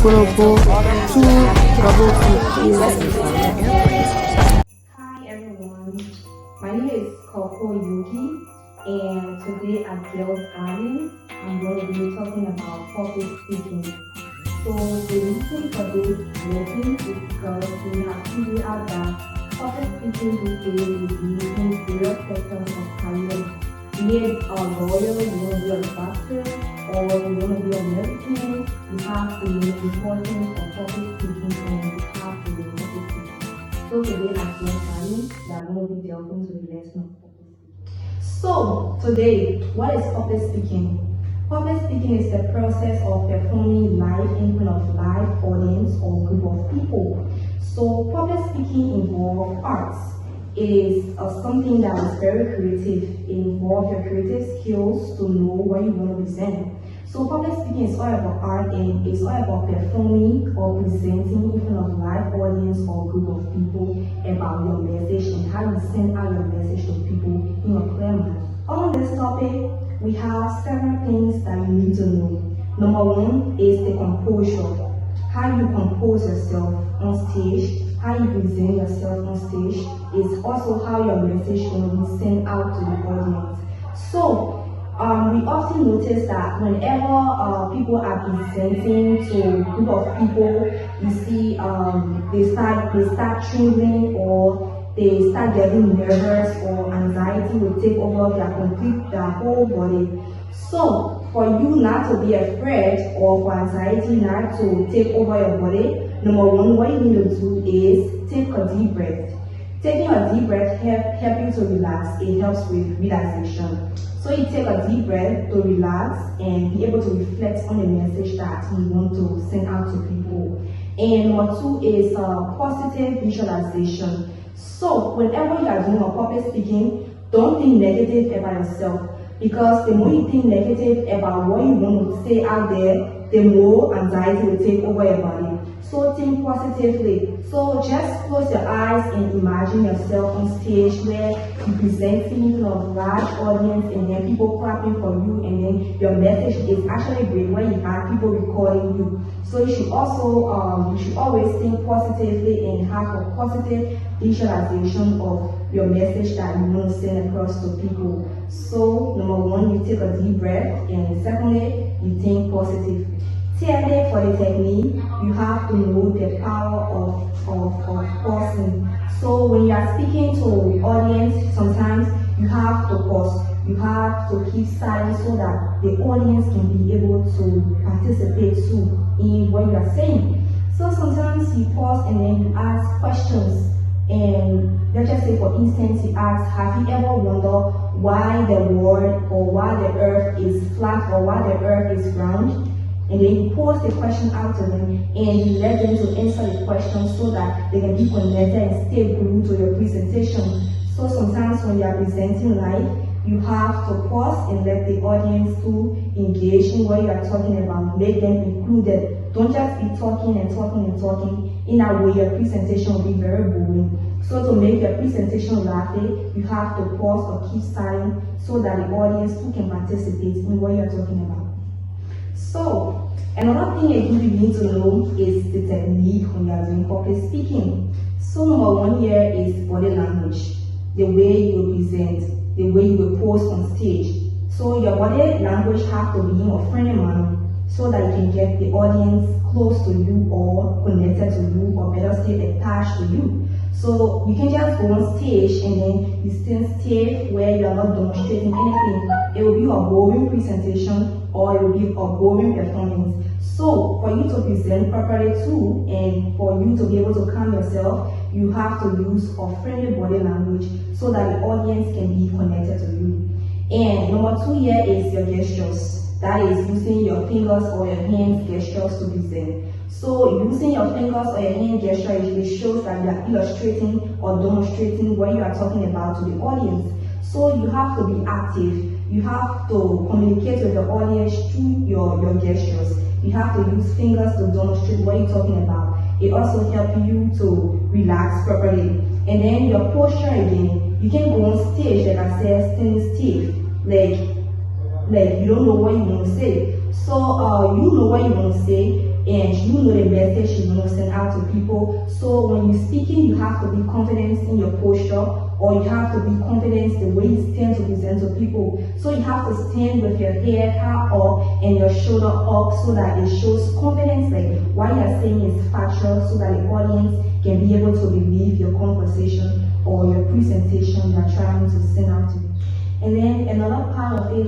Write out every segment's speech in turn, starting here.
Korpo 2 Hi everyone, my name is Korpo Yougie, and today at Girls Garden, I'm going to be talking about public speaking. So the reason for this lesson is because we have figured out that public speaking these days is used in various sectors of career. Be it a lawyer, you want to be a doctor, or you want to be a medicine, you have to know the importance of public speaking and you have to be public speaking. So today at Girls Garden, we are going to be delving to the lesson of public speaking. So today, what is public speaking? Public speaking is the process of performing live in front of live audience or group of people. So public speaking involves arts. It is something that is very creative. It involves your creative skills to know what you want to present. So public speaking is all about art and it's all about performing or presenting in front of live audience or group of people about your message and how you send out your message to people in a clear manner. On this topic, we have several things that you need to know. Number one is the composure. How you compose yourself on stage, how you present yourself on stage is also how your message will be sent out to the audience. So, we often notice that whenever people are presenting to a group of people, you see they start trembling or they start getting nervous or anxiety will take over their whole body. So for you not to be afraid or for anxiety not to take over your body, number one, what you need to do is take a deep breath. Taking a deep breath helps you to relax. It helps with relaxation. So you take a deep breath to relax and be able to reflect on the message that you want to send out to people. And number two is positive visualization. So whenever you are doing a public speaking, don't think negative about yourself. Because the more you think negative about what you want to say out there, the more anxiety will take over your body. So think positively. So just close your eyes and imagine yourself on stage where you present in front of large audience and then people clapping for you and then your message is actually great when you have people recording you. So you should also you should always think positively and have a positive visualization of your message that you want to send across to people. So number one, you take a deep breath, and secondly, you think positive. Thirdly, for the technique, you have to know the power of pausing. So when you are speaking to audience, sometimes you have to pause. You have to keep silent so that the audience can be able to participate too in what you are saying. So sometimes you pause and then you ask questions. And let's just say, for instance, you ask, have you ever wondered why the world or why the earth is flat or why the earth is round? And then you pose the question out to them and you let them to answer the question so that they can be connected and stay glued to your presentation. So sometimes when you are presenting live, you have to pause and let the audience to engage in what you are talking about, make them included. Don't just be talking and talking and talking. In that way, your presentation will be very boring. So to make your presentation lively, you have to pause or keep silent so that the audience too can participate in what you are talking about. So, another thing you really need to know is the technique when you are doing public speaking. So number one here is body language, the way you will present, the way you will pose on stage. So your body language has to be in a friendly manner so that you can get the audience close to you or connected to you, or better say attached to you. So you can just go on stage and then you still stay where you are not demonstrating anything. It will be a boring presentation or it will be a boring performance. So for you to present properly too, and for you to be able to calm yourself, you have to use a friendly body language so that the audience can be connected to you. And number two here is your gestures. That is using your fingers or your hands gestures to present. So using your fingers or your hand gesture, it shows that you are illustrating or demonstrating what you are talking about to the audience. So you have to be active. You have to communicate with the audience through your gestures. You have to use fingers to demonstrate what you're talking about. It also helps you to relax properly. And then your posture again. You can go on stage, like I said, standing stiff. Like you don't know what you want to say. So you know what you want to say, and you know the message you want to send out to people. So when you're speaking, you have to be confident in your posture, or you have to be confident the way you stand to present to people. So you have to stand with your head high up and your shoulder up so that it shows confidence, like what you're saying is factual, so that the audience can be able to believe your conversation or your presentation you're trying to send out to. And then another part of it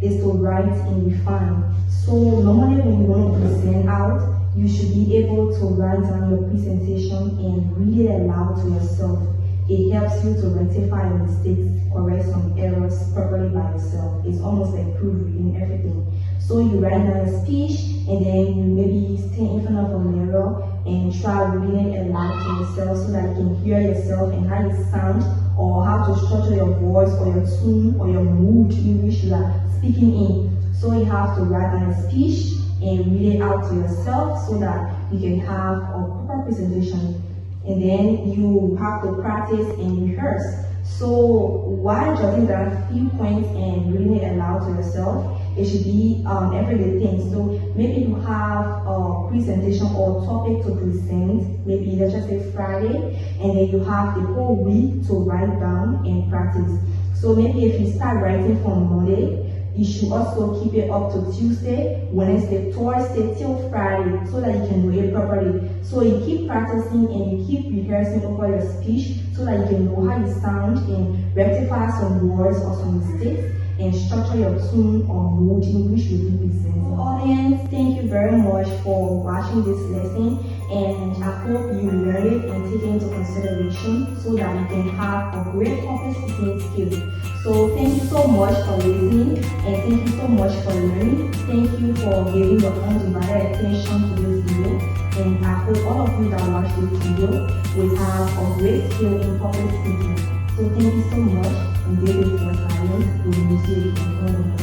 is to write and refine. So normally when you want to present out, you should be able to write down your presentation and read it aloud to yourself. It helps you to rectify your mistakes, correct some errors properly by yourself. It's almost like proofreading everything. So you write down a speech, and then you maybe stand in front of a mirror and try reading it aloud to yourself so that you can hear yourself and how you sound, or how to structure your voice or your tone or your mood in which you are speaking in. So you have to write down a speech and read it out to yourself so that you can have a proper presentation. And then you have to practice and rehearse. So while jotting down a few points and reading it aloud to yourself, it should be everyday things. So maybe you have a presentation or topic to present, maybe let's just say Friday, and then you have the whole week to write down and practice. So maybe if you start writing from Monday, you should also keep it up to Tuesday, Wednesday, Thursday till Friday so that you can do it properly. So you keep practicing and you keep rehearsing over your speech so that you can know how you sound and rectify some words or some mistakes and structure your tone or mood in which you will present. So audience, thank you very much for watching this lesson, and I hope you learn it and take it into consideration so that you can have a great public speaking skill. So thank you so much for listening, and thank you so much for learning. Thank you for giving your undivided attention to this video, and I hope all of you that watch this video will have a great skill in public speaking. So thank you so much, and this is your silence. We will see you in